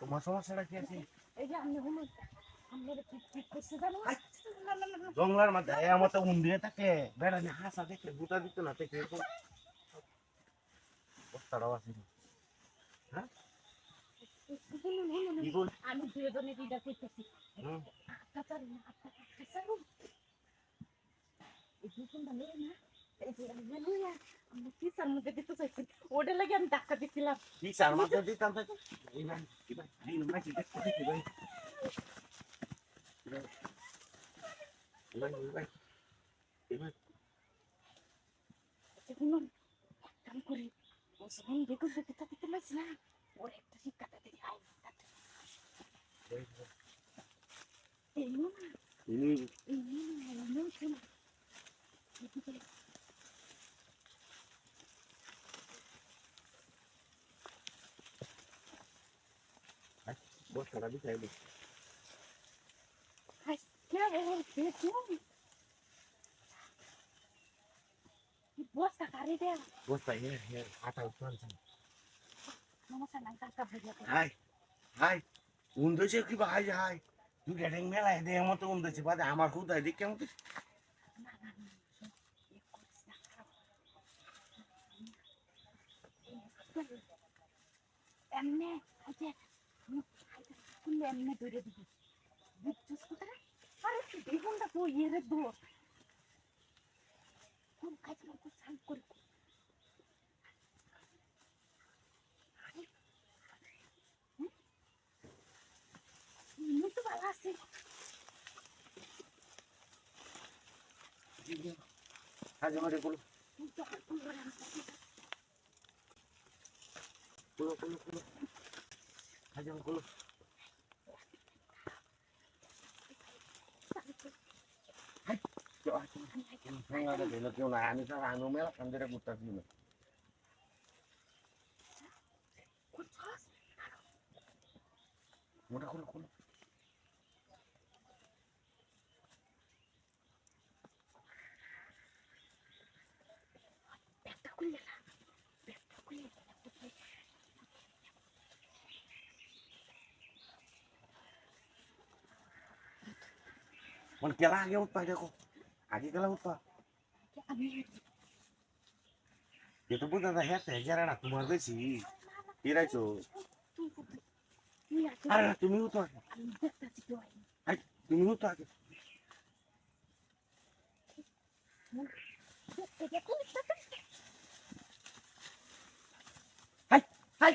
তোমার সমস্যাটা কি আছে? এই যে আমি হলো আমরা কি করছে জানো? জঙ্গলার মধ্যে আমার তো উন্দিয়ে থাকে বেড়া নিয়ে হাসা দেখে গুতা দিত না দেখে এরকম অবস্থাটাও আছে। হ্যাঁ কি বল? আমি দুজনে দিদা করতেছি হুম আমরা কিসার মধ্যে দিতে চাইছি ওটা লাগে আমি ধাক্কা দিচ্ছিলাম। কি চার মাসে দিতাম তো এই ভাই কি ভাই দিন না কি দেখতে দেখি ভাই ভাই ভাই ভাই এই ভাই শুনুন কাম করি মুসলমান বেগুন দিতে দিতে পারছি না ওর একটা শিক্ষাটা দিদি আই এই না ইনি এই না শোনা বস্তাটা দিতে দিই বস্তা কারি দেয়া বস্তা হে আটা উঠছে সমস্যা নাই টাকা ভরিয়া হাই হাই উন্দছে কি ভাই হাই তুই গেটিং মেলায় দে মত উন্দছে বাদে আমার খুদাই দেখ কেমন এমনে আজে খুললে এমনে ধরে দিবি বুঝছিস কোথায় আরে বেগুনটা তো ইয়ে দোষ কোন কাজ করতে চাল করে তো ভালো আছে আজ আমারে বলো বলো আজ আমারে বলো আমি তো আনো মেলা কান্দরে করতেছি না মোটা খুলো ব্যাগটা খুললে না ব্যাগটা খুললে মানে কেলা আগে উঠপা দেখো আগে কেলা উঠপা আমি যেটা বুঝা যায় হ্যাঁ হেজারা তোমার বেশি এরাইছো আরে তুমি উঠো আগে আমি দেখতেছি কেউ তুমি উঠো আগে হাই হাই